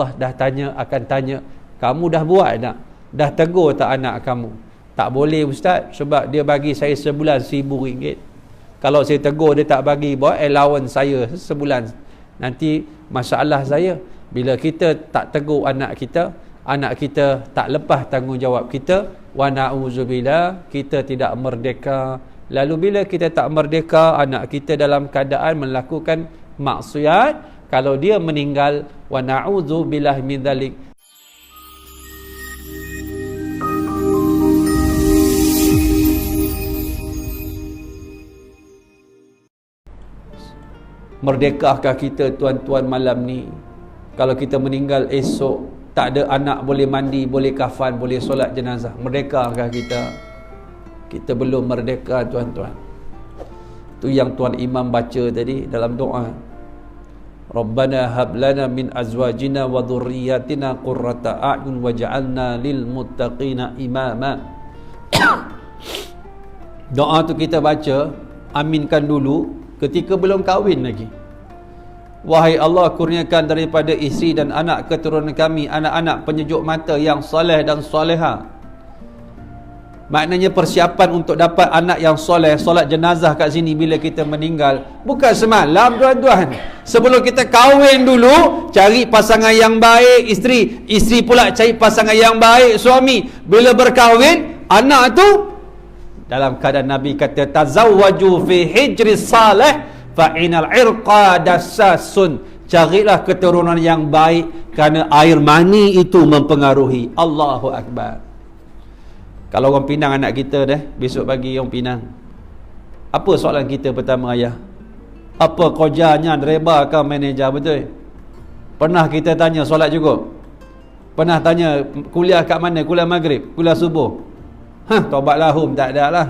Allah dah akan tanya, kamu dah buat tak? Dah tegur tak anak kamu? Tak boleh ustaz, sebab dia bagi saya sebulan RM1,000. Kalau saya tegur dia tak bagi, buat allowance saya sebulan. Nanti masalah saya. Bila kita tak tegur anak kita tak lepas tanggungjawab kita, wa na'udzubillah, kita tidak merdeka. Lalu bila kita tak merdeka, anak kita dalam keadaan melakukan maksiat, kalau dia meninggal, wa na'udzubillah min dzalik. Merdekahkah kita tuan-tuan malam ni? Kalau kita meninggal esok, tak ada anak boleh mandi, boleh kafan, boleh solat jenazah. Merdekahkah kita? Kita belum merdeka tuan-tuan. Tu yang Tuan Imam baca tadi dalam doa. Rabbana hab lana min azwajina wa dhurriyyatina qurrata a'yun waj'alna lil muttaqina imama. Doa tu kita baca, aminkan dulu ketika belum kahwin lagi. Wahai Allah, kurniakan daripada isteri dan anak keturunan kami anak-anak penyejuk mata yang soleh dan soleha. Maknanya persiapan untuk dapat anak yang soleh, solat jenazah kat sini bila kita meninggal bukan semalam tuan-tuan. Sebelum kita kahwin dulu, cari pasangan yang baik, isteri pula cari pasangan yang baik, suami. Bila berkahwin, anak tu dalam keadaan Nabi kata, tazawwaju fi hijri salih fa inal irqa dassasun. Carilah keturunan yang baik kerana air mani itu mempengaruhi. Allahu Akbar. Kalau orang Pinang anak kita dah, besok pagi orang Pinang, apa soalan kita pertama ayah? Apa kerjanya driver ke manager, betul? Pernah kita tanya solat cukup? Pernah tanya kuliah kat mana? Kuliah maghrib? Kuliah subuh? Taubat lahum, tak ada lah.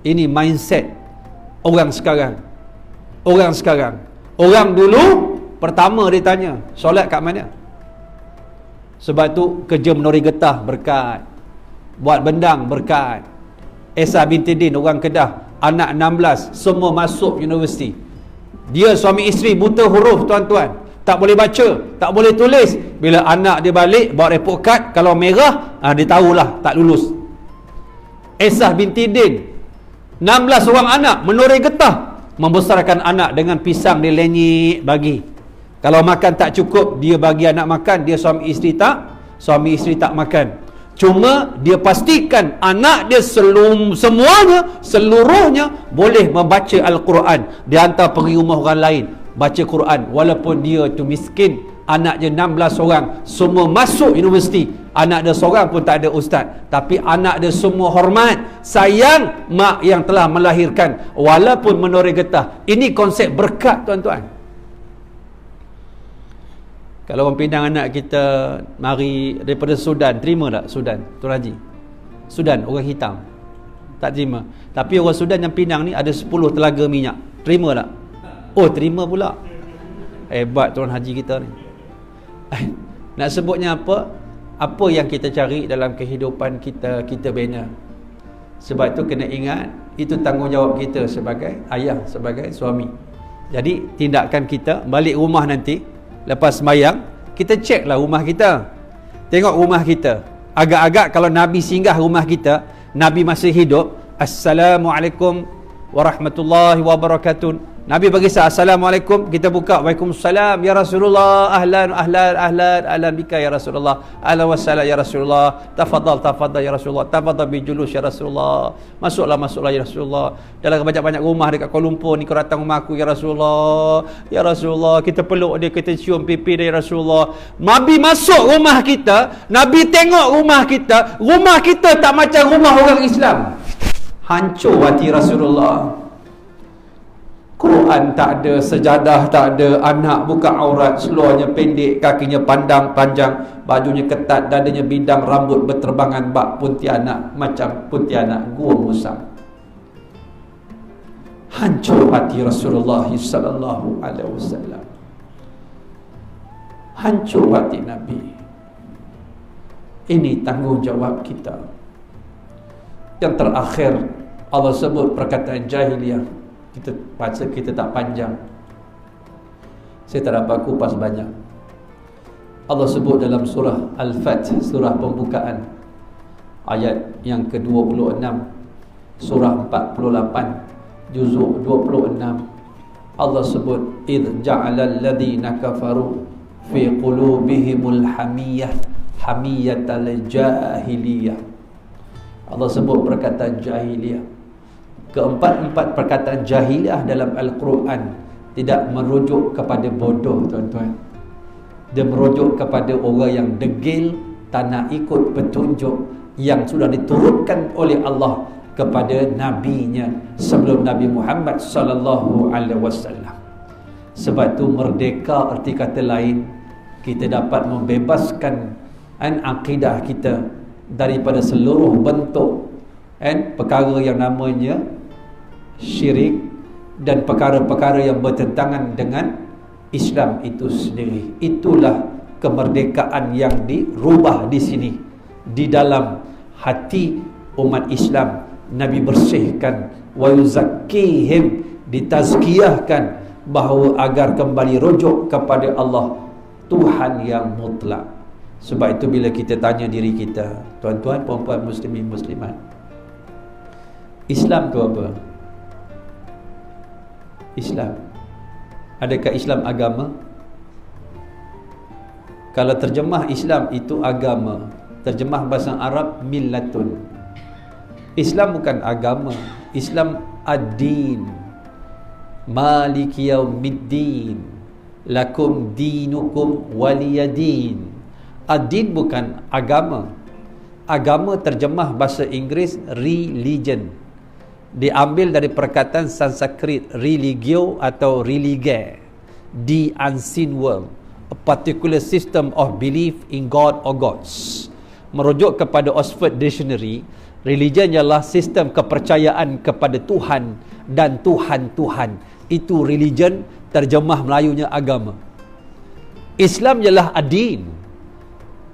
Ini mindset orang sekarang. Orang dulu pertama dia tanya, solat kat mana? Sebab tu kerja menori getah berkat, buat bendang berkat. Esa binti Din, orang Kedah, anak 16, semua masuk universiti. Dia suami isteri buta huruf tuan-tuan, tak boleh baca, tak boleh tulis. Bila anak dia balik bawa report card, kalau merah dia tahulah tak lulus. Esah binti Din, 16 orang anak, menori getah, membesarkan anak dengan pisang dia lenyik bagi. Kalau makan tak cukup, dia bagi anak makan, dia suami isteri tak makan. Cuma dia pastikan anak dia seluruhnya boleh membaca Al-Quran. Dia hantar pergi rumah orang lain baca Quran, walaupun dia tu miskin. Anak dia 16 orang, semua masuk universiti. Anak dia seorang pun tak ada ustaz, tapi anak dia semua hormat, sayang mak yang telah melahirkan, walaupun menori getah. Ini konsep berkat tuan-tuan. Kalau orang Pinang anak kita mari daripada Sudan, terima tak Sudan? Tuan Haji, Sudan orang hitam tak terima. Tapi orang Sudan yang Pinang ni ada 10 telaga minyak, terima tak? Oh, terima pula. Hebat Tuan Haji kita ni. Nak sebutnya apa? Apa yang kita cari dalam kehidupan kita, kita bina. Sebab tu kena ingat, itu tanggungjawab kita sebagai ayah, sebagai suami. Jadi tindakan kita balik rumah nanti, lepas sembahyang, kita ceklah rumah kita. Tengok rumah kita. Agak-agak kalau Nabi singgah rumah kita, Nabi masih hidup, Assalamualaikum warahmatullahi wabarakatuh. Nabi bagi Assalamualaikum, kita buka, Waalaikumsalam ya Rasulullah, ahlan bika ya Rasulullah, ahlan wassalam ya Rasulullah, tafadhal ya Rasulullah, tafadhal bijulus ya Rasulullah, masuklah ya Rasulullah. Dalam banyak-banyak rumah dekat Kuala Lumpur ni, kau datang rumah aku ya Rasulullah, kita peluk dia, kita cium pipi dia ya Rasulullah. Nabi masuk rumah kita, Nabi tengok rumah kita tak macam rumah orang Islam. Hancur hati Rasulullah. Quran tak ada, sejadah tak ada, anak buka aurat, seluarnya pendek, kakinya panjang, bajunya ketat, dadanya bidang, rambut berterbangan bak puntianak, macam puntianak gua musang. Hancur hati Rasulullah sallallahu alaihi wasallam. Hancur hati Nabi. Ini tanggungjawab kita. Yang terakhir, Allah sebut perkataan jahiliyah. Kita baca, kita tak panjang, saya tak dapat kupas banyak. Allah sebut dalam surah Al-Fath, surah pembukaan, ayat yang ke-26, surah 48, juzuk 26. Allah sebut, idh ja'alal ladhina kafaru fi qulubihimul hamiyah hamiyatal jahiliyah. Allah sebut perkataan jahiliyah. Keempat-empat perkataan jahiliyah dalam Al-Quran tidak merujuk kepada bodoh, tuan-tuan. Dia merujuk kepada orang yang degil, tak nak ikut petunjuk yang sudah diturunkan oleh Allah kepada nabinya sebelum Nabi Muhammad sallallahu alaihi wasallam. Sebab itu merdeka, arti kata lain, kita dapat membebaskan akidah kita daripada seluruh bentuk perkara yang namanya syirik dan perkara-perkara yang bertentangan dengan Islam itu sendiri. Itulah kemerdekaan yang dirubah di sini, di dalam hati umat Islam. Nabi bersihkan, wa yuzakkihim, ditazkiyahkan, bahawa agar kembali rujuk kepada Allah, Tuhan yang mutlak. Sebab itu bila kita tanya diri kita, tuan-tuan, puan-puan, muslimin, muslimat, Islam tu apa? Islam, adakah Islam agama? Kalau terjemah Islam itu agama, terjemah bahasa Arab millatun. Islam bukan agama. Islam ad-din, maliki yaumiddin, lakum dinukum waliyadin. Ad-din bukan agama. Agama terjemah bahasa Inggeris religion, diambil dari perkataan Sanskrit religio atau relige, the unseen world, a particular system of belief in God or gods. Merujuk kepada Oxford Dictionary, religion ialah sistem kepercayaan kepada Tuhan dan Tuhan-Tuhan. Itu religion, terjemah Melayunya agama. Islam ialah ad-din.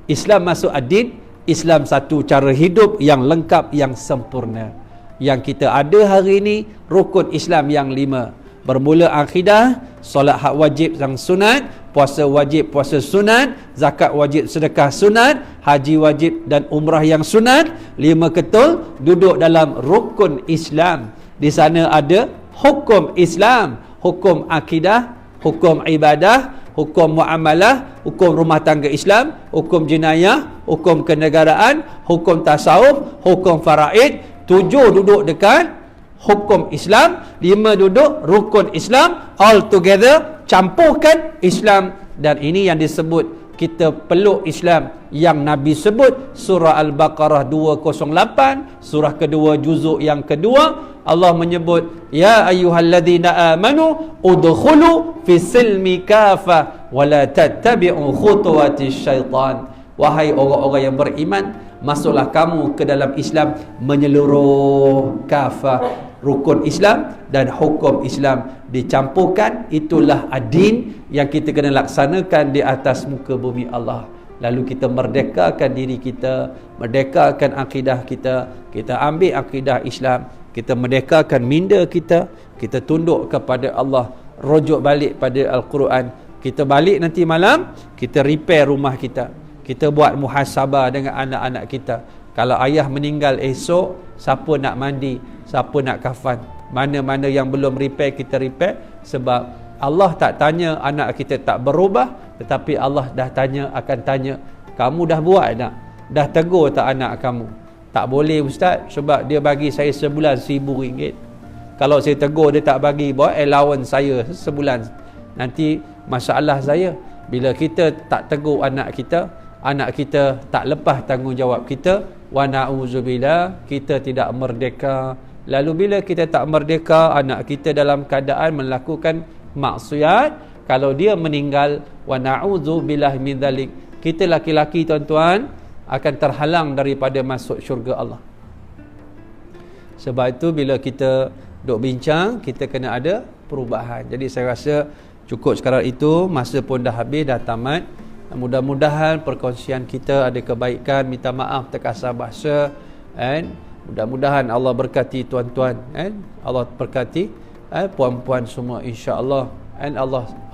Islam masuk ad-din. Islam satu cara hidup yang lengkap, yang sempurna. Yang kita ada hari ini, rukun Islam yang 5. Bermula akidah, solat hak wajib yang sunat, puasa wajib puasa sunat, zakat wajib sedekah sunat, haji wajib dan umrah yang sunat. 5 ketul duduk dalam rukun Islam. Di sana ada hukum Islam, hukum akidah, hukum ibadah, hukum muamalah, hukum rumah tangga Islam, hukum jenayah, hukum kenegaraan, hukum tasawuf, hukum faraid. 7 duduk dekat hukum Islam, 5 duduk rukun Islam. All together, campurkan Islam. Dan ini yang disebut kita peluk Islam yang Nabi sebut surah Al-Baqarah 208, surah kedua juzuk yang kedua. Allah menyebut, ya ayyuhalladzina amanu udkhulu fi silmi kafa wa la tattabi'u khutuwatis syaitan. Wahai orang-orang yang beriman, masuklah kamu ke dalam Islam menyeluruh, kafah, rukun Islam dan hukum Islam dicampurkan. Itulah ad-din yang kita kena laksanakan di atas muka bumi Allah. Lalu kita merdekakan diri kita, merdekakan akidah kita. Kita ambil akidah Islam, kita merdekakan minda kita, kita tunduk kepada Allah, rujuk balik pada Al-Quran. Kita balik nanti malam, kita repair rumah kita, kita buat muhasabah dengan anak-anak kita. Kalau ayah meninggal esok, siapa nak mandi, siapa nak kafan? Mana-mana yang belum repair, kita repair. Sebab Allah tak tanya anak kita tak berubah, tetapi Allah dah akan tanya, kamu dah buat tak? Dah tegur tak anak kamu? Tak boleh ustaz, sebab dia bagi saya sebulan RM1,000. Kalau saya tegur dia tak bagi, buat allowance saya sebulan. Nanti masalah saya, bila kita tak tegur anak kita tak lepas tanggungjawab kita, wa na'udzubillah, kita tidak merdeka. Lalu bila kita tak merdeka, anak kita dalam keadaan melakukan maksiat, kalau dia meninggal, wa na'udzubillah min dzalik, kita laki-laki tuan-tuan akan terhalang daripada masuk syurga Allah. Sebab itu bila kita duk bincang, kita kena ada perubahan. Jadi saya rasa cukup sekarang itu, masa pun dah habis, dah tamat. Mudah-mudahan perkongsian kita ada kebaikan. Minta maaf terkasar bahasa, mudah-mudahan Allah berkati tuan-tuan, Allah berkati puan-puan semua, insya-Allah.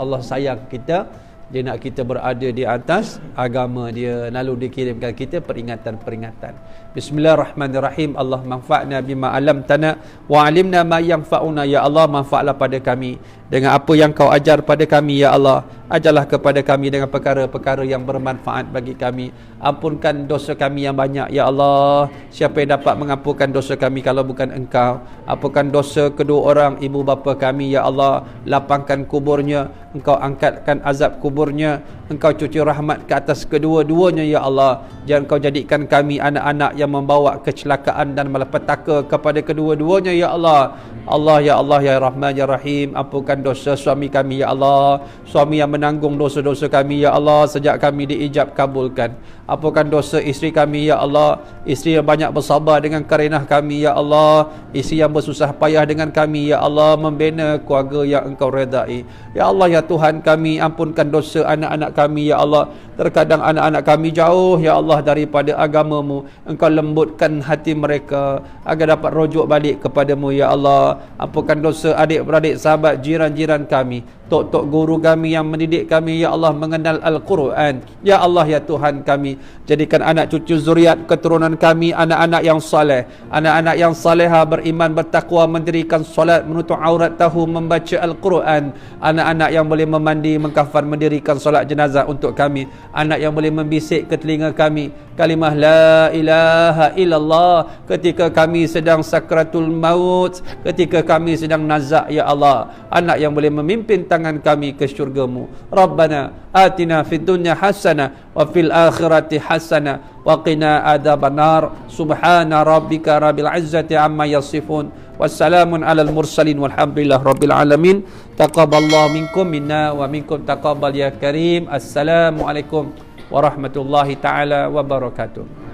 Allah sayang kita. Dia nak kita berada di atas agama dia. Lalu dikirimkan kita peringatan-peringatan. Bismillahirrahmanirrahim. Allah manfa'na bima alamtana wa alimna ma yanfa'una. Ya Allah, manfaatlah pada kami dengan apa yang kau ajar pada kami. Ya Allah, ajarlah kepada kami dengan perkara-perkara yang bermanfaat bagi kami. Ampunkan dosa kami yang banyak. Ya Allah, siapa yang dapat mengampunkan dosa kami kalau bukan Engkau? Ampunkan dosa kedua orang ibu bapa kami. Ya Allah, lapangkan kuburnya, Engkau angkatkan azab kuburnya, Engkau cuci rahmat ke atas kedua-duanya. Ya Allah, jangan Engkau jadikan kami anak-anak yang membawa kecelakaan dan malapetaka kepada kedua-duanya. Ya Allah, Allah, Ya Allah, Ya Rahman, Ya Rahim, ampunkan dosa suami kami. Ya Allah, suami yang menanggung dosa-dosa kami. Ya Allah, sejak kami diijab kabulkan. Ampunkan dosa isteri kami. Ya Allah, isteri yang banyak bersabar dengan karenah kami. Ya Allah, isteri yang bersusah payah dengan kami. Ya Allah, membina keluarga yang Engkau redai. Ya Allah, Ya Tuhan kami, ampunkan dosa anak-anak kami. Ya Allah, terkadang anak-anak kami jauh, Ya Allah, daripada agamamu. Engkau lembutkan hati mereka agar dapat rujuk balik kepadamu. Ya Allah, ampunkan dosa adik-beradik, sahabat, jiran-jiran kami, tok-tok guru kami yang mendidik kami. Ya Allah, mengenal Al-Quran. Ya Allah, Ya Tuhan kami, jadikan anak cucu zuriat keturunan kami anak-anak yang saleh, anak-anak yang salehah, beriman, bertakwa, mendirikan solat, menutup aurat, tahu membaca Al-Quran. Anak-anak yang boleh memandi, mengkafan, mendirikan solat jenazah untuk kami. Anak yang boleh membisik ke telinga kami kalimah la ilaha illallah ketika kami sedang sakratul maut, ketika kami sedang nazak. Ya Allah, anak yang boleh memimpin tangan kami ke syurgamu. Rabbana atina fid dunya hasanah wa fil akhirati hasanah wa qina adzabannar. Subhana rabbika rabbil izzati amma yasifun, wassalamun alal mursalin, walhamdulillah rabbil alamin. Taqabbalallahu minkum minna wa minkum taqabbal ya karim. Assalamualaikum warahmatullahi taala wabarakatuh.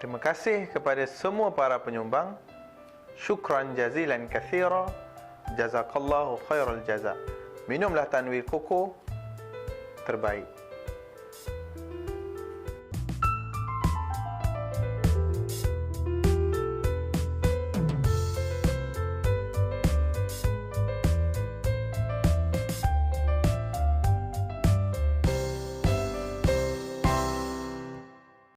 Terima kasih kepada semua para penyumbang. Syukran jazilan katsira. Jazakallahu khairal jaza. Minumlah Tanwir Koko terbaik.